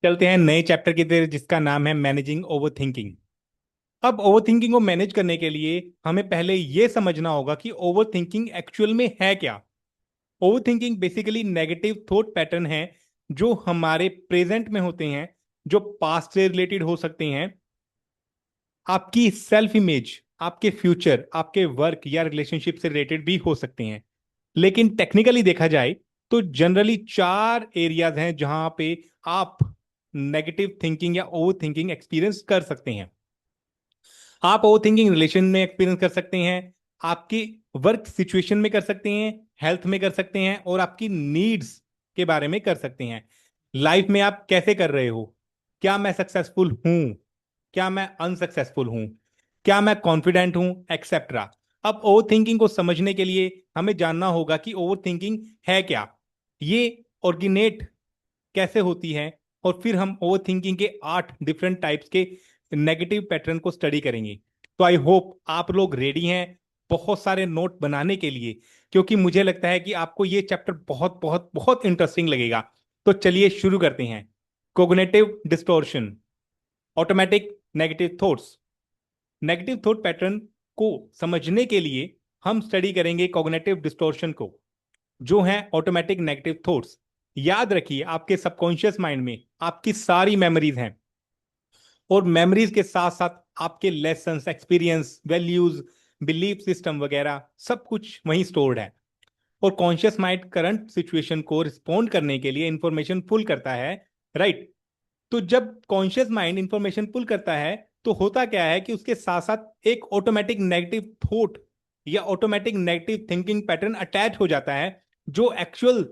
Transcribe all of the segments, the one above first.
चलते हैं नए चैप्टर की तरफ जिसका नाम है मैनेजिंग ओवर थिंकिंग। अब ओवर थिंकिंग को मैनेज करने के लिए हमें पहले यह समझना होगा कि ओवर थिंकिंग एक्चुअल में है क्या। Over thinking basically negative thought pattern है जो हमारे प्रेजेंट में होते हैं, जो पास्ट से रिलेटेड हो सकते हैं, आपकी सेल्फ इमेज, आपके फ्यूचर, आपके वर्क या रिलेशनशिप से रिलेटेड भी हो सकते हैं। लेकिन टेक्निकली देखा जाए तो जनरली चार एरियाज हैं जहां पे आप नेगेटिव थिंकिंग या ओवर थिंकिंग एक्सपीरियंस कर सकते हैं। आप ओवर थिंकिंग रिलेशन में एक्सपीरियंस कर सकते हैं, आपकी वर्क सिचुएशन में कर सकते हैं, हेल्थ में कर सकते हैं, और आपकी नीड्स के बारे में कर सकते हैं। लाइफ में आप कैसे कर रहे हो, क्या मैं सक्सेसफुल हूं, क्या मैं अनसक्सेसफुल हूं, क्या मैं कॉन्फिडेंट हूं, एक्सेट्रा। अब ओवर थिंकिंग को समझने के लिए हमें जानना होगा कि ओवर थिंकिंग है क्या, ये ओरिजिनेट कैसे होती है, और फिर हम ओवर थिंकिंग के 8 डिफरेंट टाइप्स के नेगेटिव पैटर्न को स्टडी करेंगे। तो आई होप आप लोग रेडी हैं बहुत सारे नोट बनाने के लिए, क्योंकि मुझे लगता है कि आपको ये चैप्टर बहुत बहुत बहुत इंटरेस्टिंग लगेगा। तो चलिए शुरू करते हैं। Cognitive distortion, automatic negative thoughts. Negative thought pattern को समझने के लिए हम स्टडी करेंगे कॉग्निटिव डिस्टोर्शन को, जो है ऑटोमेटिक नेगेटिव थॉट्स। याद रखिए, आपके सबकॉन्शियस माइंड में आपकी सारी मेमोरीज हैं, और मेमोरीज के साथ साथ आपके lessons, experience, values, belief system वगैरह सब कुछ वहीं स्टोर्ड है। और कॉन्शियस माइंड करंट सिचुएशन को रिस्पॉन्ड करने के लिए इंफॉर्मेशन पुल करता है, राइट। तो जब कॉन्शियस माइंड इंफॉर्मेशन पुल करता है तो होता क्या है कि उसके साथ साथ एक ऑटोमेटिक नेगेटिव थॉट या automatic negative thinking pattern attach हो जाता है, जो एक्चुअल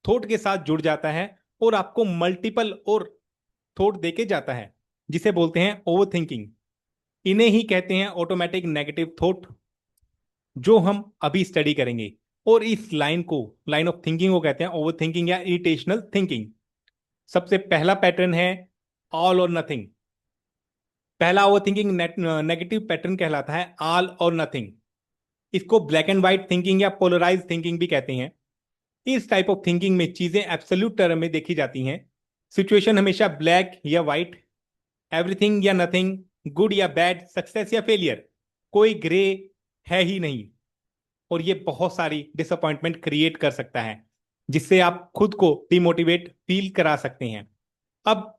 थॉट के साथ जुड़ जाता है और आपको मल्टीपल और थॉट देके जाता है, जिसे बोलते हैं ओवर थिंकिंग। इन्हें ही कहते हैं ऑटोमेटिक नेगेटिव थॉट, जो हम अभी स्टडी करेंगे। और इस लाइन ऑफ थिंकिंग को कहते हैं ओवर थिंकिंग या इरिटेशनल थिंकिंग। सबसे पहला पैटर्न है ऑल और नथिंग। पहला ओवर थिंकिंग नेगेटिव पैटर्न कहलाता है ऑल और नथिंग। इसको ब्लैक एंड व्हाइट थिंकिंग या पोलराइज थिंकिंग भी कहते हैं। इस टाइप ऑफ थिंकिंग में चीजें एब्सोल्यूट टर्म में देखी जाती हैं। सिचुएशन हमेशा ब्लैक या व्हाइट, एवरीथिंग या नथिंग, गुड या बैड, सक्सेस या फेलियर, कोई ग्रे है ही नहीं। और ये बहुत सारी डिसअपॉइंटमेंट क्रिएट कर सकता है, जिससे आप खुद को डिमोटिवेट फील करा सकते हैं। अब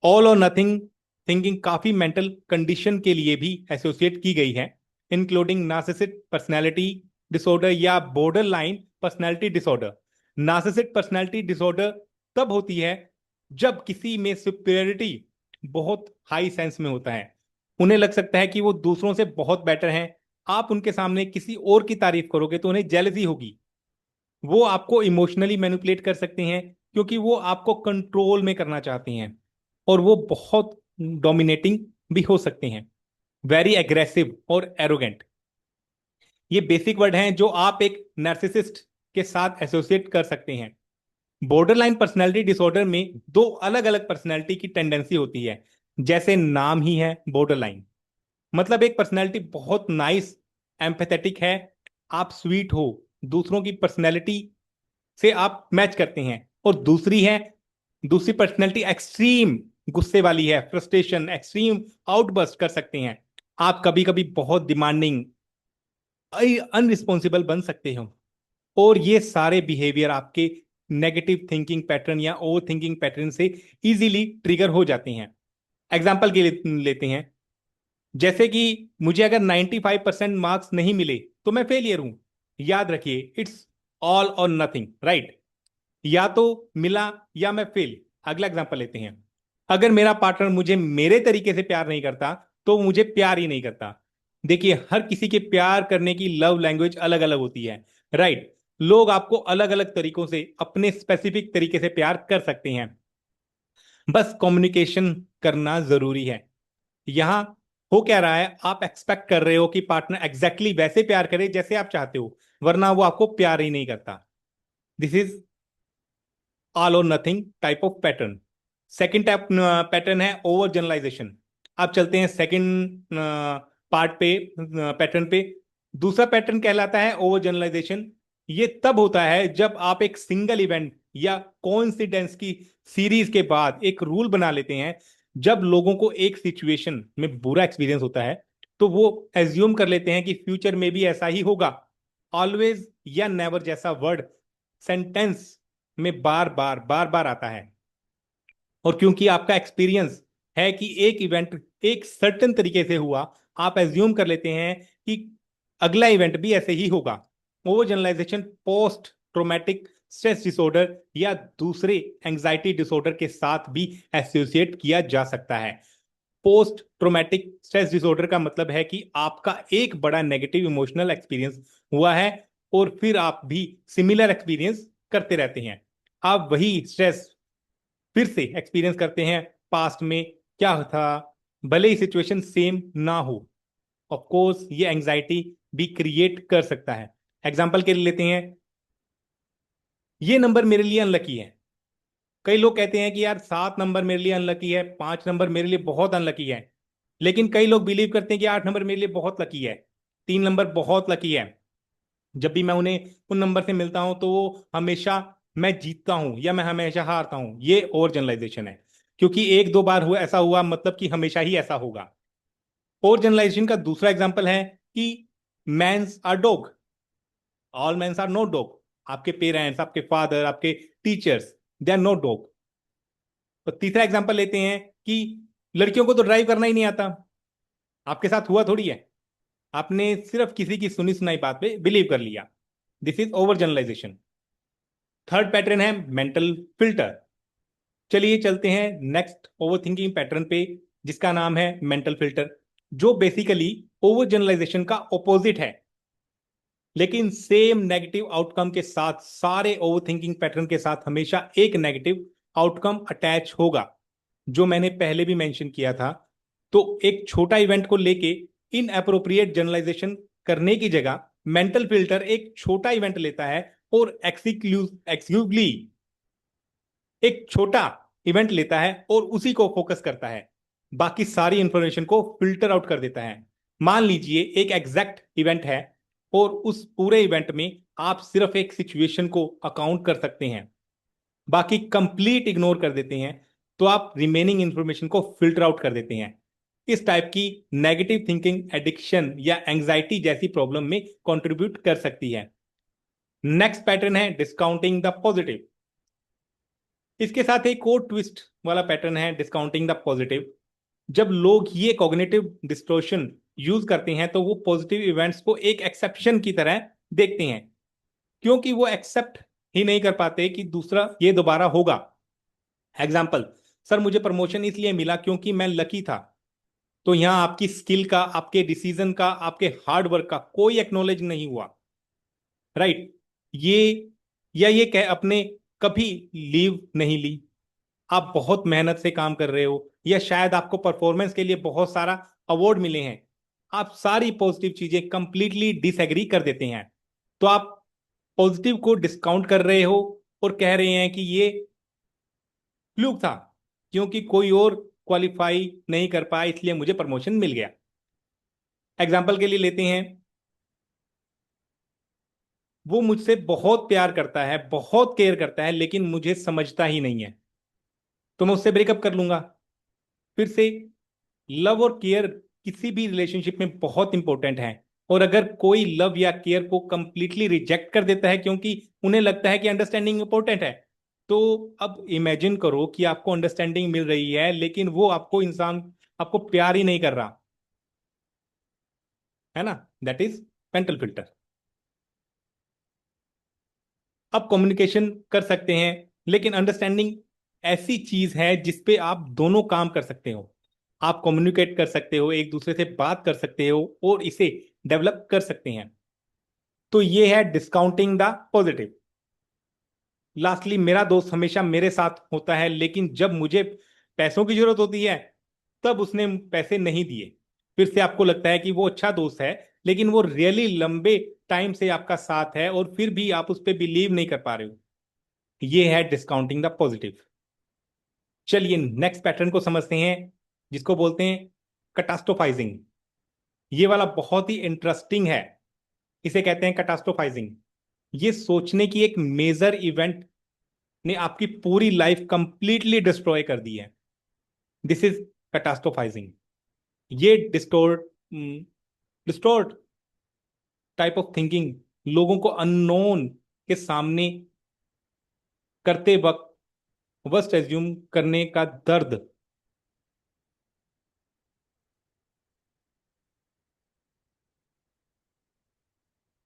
ऑल और नथिंग थिंकिंग काफी मेंटल कंडीशन के लिए भी एसोसिएट की गई है, इंक्लूडिंग नार्सिसिस्ट पर्सनैलिटी डिसऑर्डर या border line personality disorder. Narcissist personality disorder तब होती है जब किसी में सुपेरियरिटी बहुत हाई सेंस में होता है। उन्हें लग सकता है कि वो दूसरों से बहुत बेटर हैं। आप उनके सामने किसी और की तारीफ करोगे तो उन्हें जेलसी होगी। वो आपको इमोशनली मैनिपुलेट कर सकते हैं, क्योंकि वो आपको कंट्रोल में करना चाहते हैं। और वो बहुत डोमिनेटिंग भी हो सकते हैं, वेरी एग्रेसिव और एरोगेंट। ये बेसिक वर्ड हैं जो आप एक नार्सिसिस्ट के साथ एसोसिएट कर सकते हैं। बॉर्डरलाइन पर्सनैलिटी डिसऑर्डर में दो अलग अलग पर्सनैलिटी की टेंडेंसी होती है, जैसे नाम ही है बॉर्डरलाइन। मतलब एक पर्सनैलिटी बहुत नाइस, एम्पैथेटिक है, आप स्वीट हो, दूसरों की पर्सनैलिटी से आप मैच करते हैं। और दूसरी पर्सनैलिटी एक्सट्रीम गुस्से वाली है, फ्रस्ट्रेशन, एक्सट्रीम आउटबर्स्ट कर सकते हैं। आप कभी कभी बहुत डिमांडिंग, अनरिस्पॉन्सिबल बन सकते हो। और ये सारे बिहेवियर आपके नेगेटिव थिंकिंग पैटर्न या ओवर थिंकिंग पैटर्न से इजीली ट्रिगर हो जाते हैं। एग्जाम्पल के लिए लेते हैं, जैसे कि मुझे अगर 95% मार्क्स नहीं मिले तो मैं फेलियर हूं। याद रखिए, इट्स ऑल और नथिंग, राइट। या तो मिला या मैं फेल। अगला एग्जांपल लेते हैं, अगर मेरा पार्टनर मुझे मेरे तरीके से प्यार नहीं करता तो वो मुझे प्यार ही नहीं करता। देखिए, हर किसी के प्यार करने की लव लैंग्वेज अलग अलग होती है, राइट। लोग आपको अलग अलग तरीकों से अपने स्पेसिफिक तरीके से प्यार कर सकते हैं, बस कम्युनिकेशन करना जरूरी है। यहां हो क्या रहा है, आप एक्सपेक्ट कर रहे हो कि पार्टनर एग्जैक्टली वैसे प्यार करे जैसे आप चाहते हो, वरना वो आपको प्यार ही नहीं करता। दिस इज ऑल और nothing type of pattern. Second type pattern है ओवर जनरलाइजेशन। आप चलते हैं सेकंड पार्ट पे, पैटर्न पे। दूसरा पैटर्न कहलाता है ओवर जनरलाइजेशन। ये तब होता है जब आप एक सिंगल इवेंट या कोइंसिडेंस की सीरीज के बाद एक रूल बना लेते हैं। जब लोगों को एक सिचुएशन में बुरा एक्सपीरियंस होता है तो वो एज्यूम कर लेते हैं कि फ्यूचर में भी ऐसा ही होगा। ऑलवेज या नेवर जैसा वर्ड सेंटेंस में बार बार आता है। और क्योंकि आपका एक्सपीरियंस है कि एक इवेंट एक सर्टेन तरीके से हुआ, आप एज्यूम कर लेते हैं कि अगला इवेंट भी ऐसे ही होगा। Over generalization post traumatic stress disorder या दूसरे एंजाइटी डिसऑर्डर के साथ भी एसोसिएट किया जा सकता है। पोस्ट ट्रोमैटिक स्ट्रेस डिसऑर्डर का मतलब है कि आपका एक बड़ा नेगेटिव इमोशनल एक्सपीरियंस हुआ है और फिर आप भी सिमिलर एक्सपीरियंस करते रहते हैं। आप वही स्ट्रेस फिर से एक्सपीरियंस करते हैं। पास्ट में क्या था, भले ही सिचुएशन सेम ना हो, ऑफ कोर्स ये एंजाइटी भी क्रिएट कर सकता है। एग्जांपल के लिए लेते हैं, ये नंबर मेरे लिए अनलकी है। कई लोग कहते हैं कि यार 7 नंबर मेरे लिए अनलकी है, 5 नंबर मेरे लिए बहुत अनलकी है। लेकिन कई लोग बिलीव करते हैं कि 8 नंबर मेरे लिए बहुत लकी है, 3 नंबर बहुत लकी है। जब भी मैं उन्हें उन नंबर से मिलता हूं तो वो हमेशा मैं जीतता हूं या मैं हमेशा हारता हूं। ये ओवर जनरलाइजेशन है, क्योंकि एक दो बार हुआ ऐसा हुआ मतलब कि हमेशा ही ऐसा होगा। ओवर जनरलाइजेशन का दूसरा एग्जाम्पल है कि mans are dog, all mans are no dog. आपके पेरेंट्स, आपके फादर, आपके teachers, they are no dog. तो तीसरा एग्जाम्पल लेते हैं कि लड़कियों को तो ड्राइव करना ही नहीं आता। आपके साथ हुआ थोड़ी है, आपने सिर्फ किसी की सुनी सुनाई बात पे बिलीव कर लिया। This is over generalization. Third pattern है मेंटल फिल्टर। चलिए चलते हैं नेक्स्ट ओवर थिंकिंग पैटर्न पे, जिसका नाम है मेंटल फिल्टर, जो बेसिकली ओवर जनरलाइजेशन का ऑपोजिट है। लेकिन सेम नेगेटिव आउटकम के साथ, सारे ओवर थिंकिंग पैटर्न के साथ हमेशा एक नेगेटिव आउटकम अटैच होगा, जो मैंने पहले भी मेंशन किया था। तो एक छोटा इवेंट को लेके इन अप्रोप्रिएट जनरलाइजेशन करने की जगह मेंटल फिल्टर एक छोटा इवेंट लेता है और एक्सक्लूसिवली एक छोटा इवेंट लेता है और उसी को फोकस करता है, बाकी सारी इंफॉर्मेशन को फिल्टर आउट कर देता है। मान लीजिए एक एग्जैक्ट इवेंट है और उस पूरे इवेंट में आप सिर्फ एक सिचुएशन को अकाउंट कर सकते हैं, बाकी कंप्लीट इग्नोर कर देते हैं, तो आप रिमेनिंग इंफॉर्मेशन को फिल्टर आउट कर देते हैं। इस टाइप की नेगेटिव थिंकिंग एडिक्शन या एंजाइटी जैसी प्रॉब्लम में कंट्रीब्यूट कर सकती है। नेक्स्ट पैटर्न है डिस्काउंटिंग द पॉजिटिव। इसके साथ एक और ट्विस्ट वाला पैटर्न है डिस्काउंटिंग द पॉजिटिव। जब लोग ये कॉग्निटिव डिस्टोर्शन यूज करते हैं तो वो पॉजिटिव इवेंट्स को एक एक्सेप्शन की तरह देखते हैं, क्योंकि वो एक्सेप्ट ही नहीं कर पाते कि दूसरा ये दोबारा होगा। एग्जाम्पल, सर मुझे प्रमोशन इसलिए मिला क्योंकि मैं लकी था। तो यहां आपकी स्किल का, आपके डिसीजन का, आपके हार्ड वर्क का कोई एक्नोलेज नहीं हुआ। राइट? ये या ये कह अपने कभी लीव नहीं ली, आप बहुत मेहनत से काम कर रहे हो, या शायद आपको परफॉर्मेंस के लिए बहुत सारा अवार्ड मिले हैं। आप सारी पॉजिटिव चीजें कंप्लीटली डिसएग्री कर देते हैं। तो आप पॉजिटिव को डिस्काउंट कर रहे हो और कह रहे हैं कि ये फ्लूक था, क्योंकि कोई और क्वालिफाई नहीं कर पाया इसलिए मुझे प्रमोशन मिल गया। एग्जाम्पल के लिए लेते हैं, वो मुझसे बहुत प्यार करता है, बहुत केयर करता है, लेकिन मुझे समझता ही नहीं है, तो मैं उससे ब्रेकअप कर लूंगा। फिर से, लव और केयर किसी भी रिलेशनशिप में बहुत इंपॉर्टेंट है। और अगर कोई लव या केयर को कंप्लीटली रिजेक्ट कर देता है क्योंकि उन्हें लगता है कि अंडरस्टैंडिंग इंपॉर्टेंट है, तो अब इमेजिन करो कि आपको अंडरस्टैंडिंग मिल रही है लेकिन वो आपको इंसान आपको प्यार ही नहीं कर रहा है ना। That is mental filter. अब कम्युनिकेशन कर सकते हैं, लेकिन अंडरस्टैंडिंग ऐसी चीज है जिसपे आप दोनों काम कर सकते हो। आप कम्युनिकेट कर सकते हो, एक दूसरे से बात कर सकते हो और इसे डेवलप कर सकते हैं। तो ये है डिस्काउंटिंग द पॉजिटिव। लास्टली, मेरा दोस्त हमेशा मेरे साथ होता है, लेकिन जब मुझे पैसों की जरूरत होती है तब उसने पैसे नहीं दिए। फिर से आपको लगता है कि वो अच्छा दोस्त है, लेकिन वो रियली लंबे टाइम से आपका साथ है और फिर भी आप उस पर बिलीव नहीं कर पा रहे हो। ये है डिस्काउंटिंग द पॉजिटिव। चलिए नेक्स्ट पैटर्न को समझते हैं, जिसको बोलते हैं कटास्ट्रोफाइजिंग। ये वाला बहुत ही इंटरेस्टिंग है। इसे कहते हैं कटास्ट्रोफाइजिंग। ये सोचने की एक मेजर इवेंट ने आपकी पूरी लाइफ कंप्लीटली डिस्ट्रॉय कर दी है। This is catastrophizing. ये डिस्टोर्ट टाइप ऑफ थिंकिंग लोगों को अननोन के सामने करते वक्त वर्स्ट एज्यूम करने का दर्द